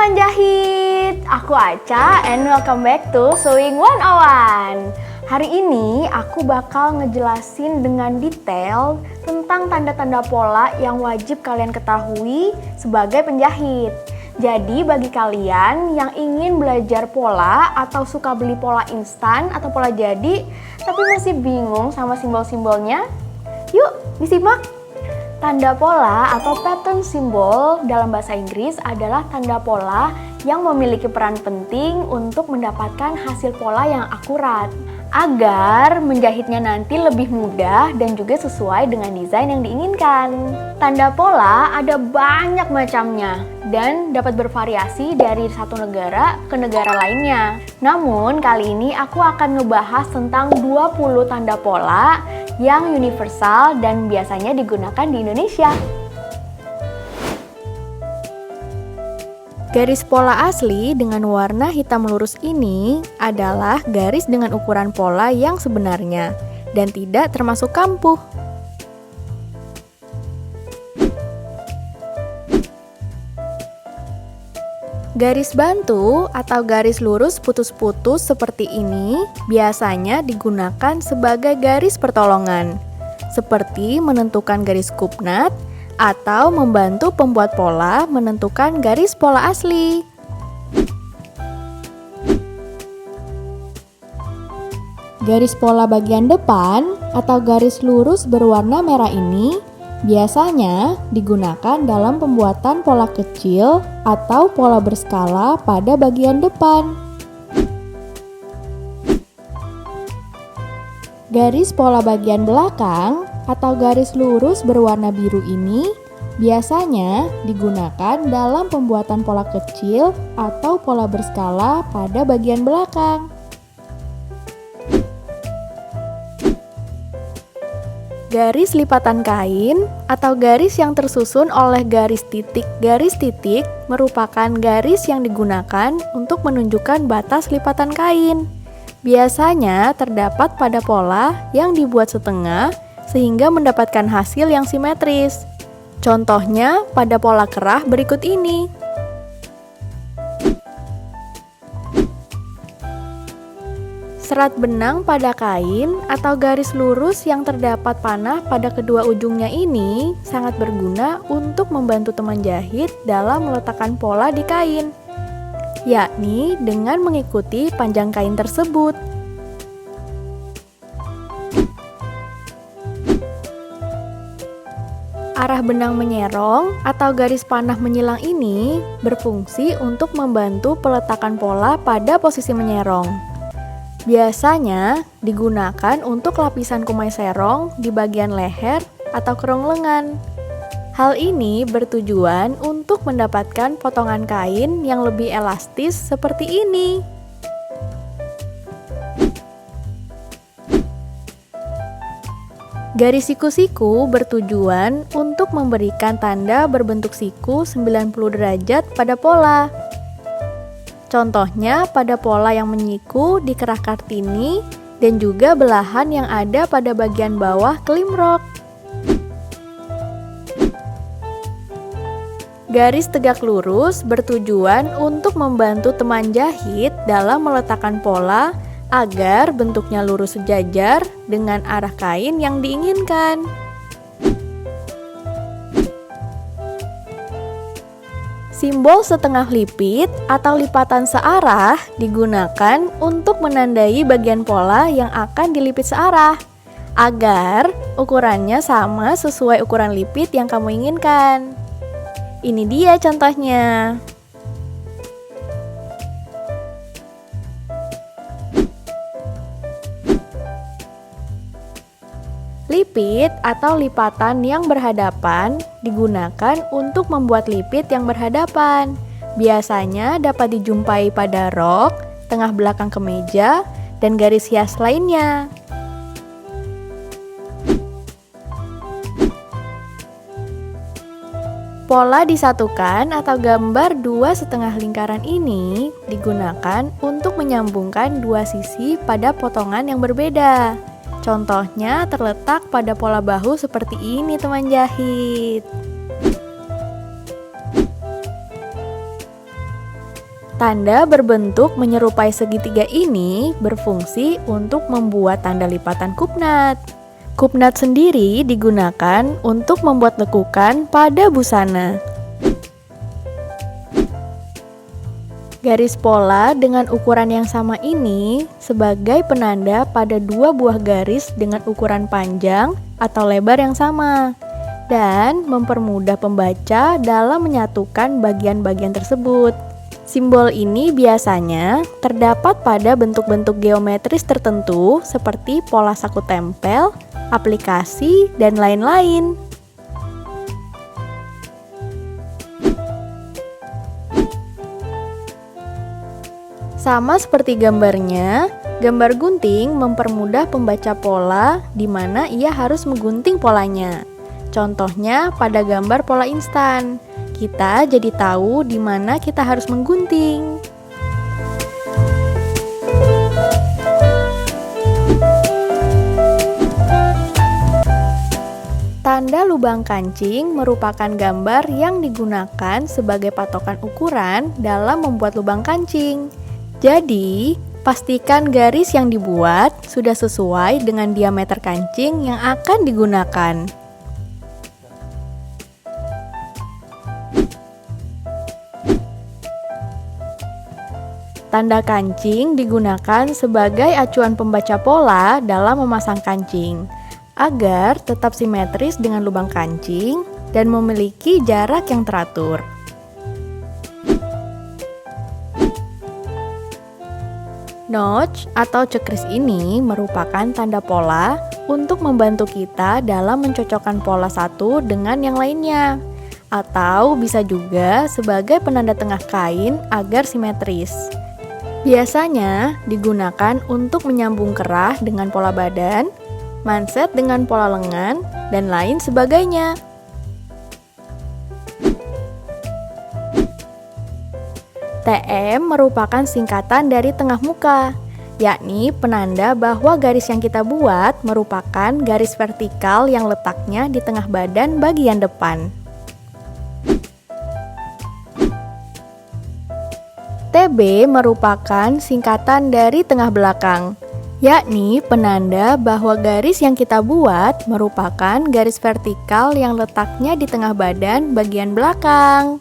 teman jahit, aku Aca and welcome back to Sewing 101. Hari ini aku bakal ngejelasin dengan detail tentang tanda-tanda pola yang wajib kalian ketahui sebagai penjahit. Jadi bagi kalian yang ingin belajar pola atau suka beli pola instan atau pola jadi tapi masih bingung sama simbol-simbolnya, yuk disimak! Tanda pola atau pattern symbol dalam bahasa Inggris adalah tanda pola yang memiliki peran penting untuk mendapatkan hasil pola yang akurat agar menjahitnya nanti lebih mudah dan juga sesuai dengan desain yang diinginkan. Tanda pola ada banyak macamnya dan dapat bervariasi dari satu negara ke negara lainnya. Namun kali ini aku akan ngebahas tentang 20 tanda pola yang universal dan biasanya digunakan di Indonesia. Garis pola asli dengan warna hitam lurus ini adalah garis dengan ukuran pola yang sebenarnya dan tidak termasuk kampuh. Garis bantu atau garis lurus putus-putus seperti ini biasanya digunakan sebagai garis pertolongan, seperti menentukan garis kupnat atau membantu pembuat pola menentukan garis pola asli. Garis pola bagian depan atau garis lurus berwarna merah ini biasanya digunakan dalam pembuatan pola kecil atau pola berskala pada bagian depan. Garis pola bagian belakang atau garis lurus berwarna biru ini biasanya digunakan dalam pembuatan pola kecil atau pola berskala pada bagian belakang. Garis lipatan kain atau garis yang tersusun oleh garis titik merupakan garis yang digunakan untuk menunjukkan batas lipatan kain. Biasanya terdapat pada pola yang dibuat setengah sehingga mendapatkan hasil yang simetris. Contohnya pada pola kerah berikut ini. Serat benang pada kain atau garis lurus yang terdapat panah pada kedua ujungnya ini sangat berguna untuk membantu teman jahit dalam meletakkan pola di kain, yakni dengan mengikuti panjang kain tersebut. Arah benang menyerong atau garis panah menyilang ini berfungsi untuk membantu peletakan pola pada posisi menyerong. Biasanya digunakan untuk lapisan kumai serong di bagian leher atau kerong lengan. Hal ini bertujuan untuk mendapatkan potongan kain yang lebih elastis seperti ini. Garis siku-siku bertujuan untuk memberikan tanda berbentuk siku 90 derajat pada pola. Contohnya pada pola yang menyiku di kerah Kartini dan juga belahan yang ada pada bagian bawah klimrok. Garis tegak lurus bertujuan untuk membantu teman jahit dalam meletakkan pola agar bentuknya lurus sejajar dengan arah kain yang diinginkan. Simbol setengah lipit atau lipatan searah digunakan untuk menandai bagian pola yang akan dilipit searah agar ukurannya sama sesuai ukuran lipit yang kamu inginkan. Ini dia contohnya. Lipit atau lipatan yang berhadapan digunakan untuk membuat lipit yang berhadapan. Biasanya dapat dijumpai pada rok, tengah belakang kemeja, dan garis hias lainnya. Pola disatukan atau gambar dua setengah lingkaran ini digunakan untuk menyambungkan dua sisi pada potongan yang berbeda. Contohnya terletak pada pola bahu seperti ini teman jahit. Tanda berbentuk menyerupai segitiga ini berfungsi untuk membuat tanda lipatan kupnat. Kupnat sendiri digunakan untuk membuat lekukan pada busana. Garis pola dengan ukuran yang sama ini sebagai penanda pada dua buah garis dengan ukuran panjang atau lebar yang sama dan mempermudah pembaca dalam menyatukan bagian-bagian tersebut. Simbol ini biasanya terdapat pada bentuk-bentuk geometris tertentu seperti pola saku tempel, aplikasi, dan lain-lain. Sama seperti gambarnya, gambar gunting mempermudah pembaca pola di mana ia harus menggunting polanya. Contohnya pada gambar pola instan. Kita jadi tahu di mana kita harus menggunting. Tanda lubang kancing merupakan gambar yang digunakan sebagai patokan ukuran dalam membuat lubang kancing. Jadi, pastikan garis yang dibuat sudah sesuai dengan diameter kancing yang akan digunakan. Tanda kancing digunakan sebagai acuan pembaca pola dalam memasang kancing, agar tetap simetris dengan lubang kancing dan memiliki jarak yang teratur. Notch atau cekris ini merupakan tanda pola untuk membantu kita dalam mencocokkan pola satu dengan yang lainnya, atau bisa juga sebagai penanda tengah kain agar simetris. Biasanya digunakan untuk menyambung kerah dengan pola badan, manset dengan pola lengan, dan lain sebagainya. TM merupakan singkatan dari tengah muka, yakni penanda bahwa garis yang kita buat merupakan garis vertikal yang letaknya di tengah badan bagian depan. TB merupakan singkatan dari tengah belakang, yakni penanda bahwa garis yang kita buat merupakan garis vertikal yang letaknya di tengah badan bagian belakang.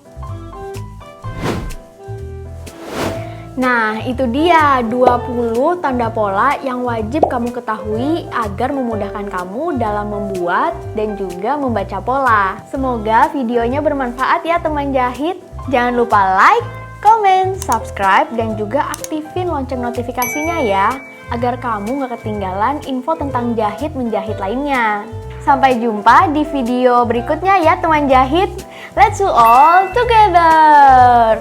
Nah, itu dia 20 tanda pola yang wajib kamu ketahui agar memudahkan kamu dalam membuat dan juga membaca pola. Semoga videonya bermanfaat ya teman jahit. Jangan lupa like, komen, subscribe, dan juga aktifin lonceng notifikasinya ya, agar kamu gak ketinggalan info tentang jahit-menjahit lainnya. Sampai jumpa di video berikutnya ya teman jahit. Let's do all together!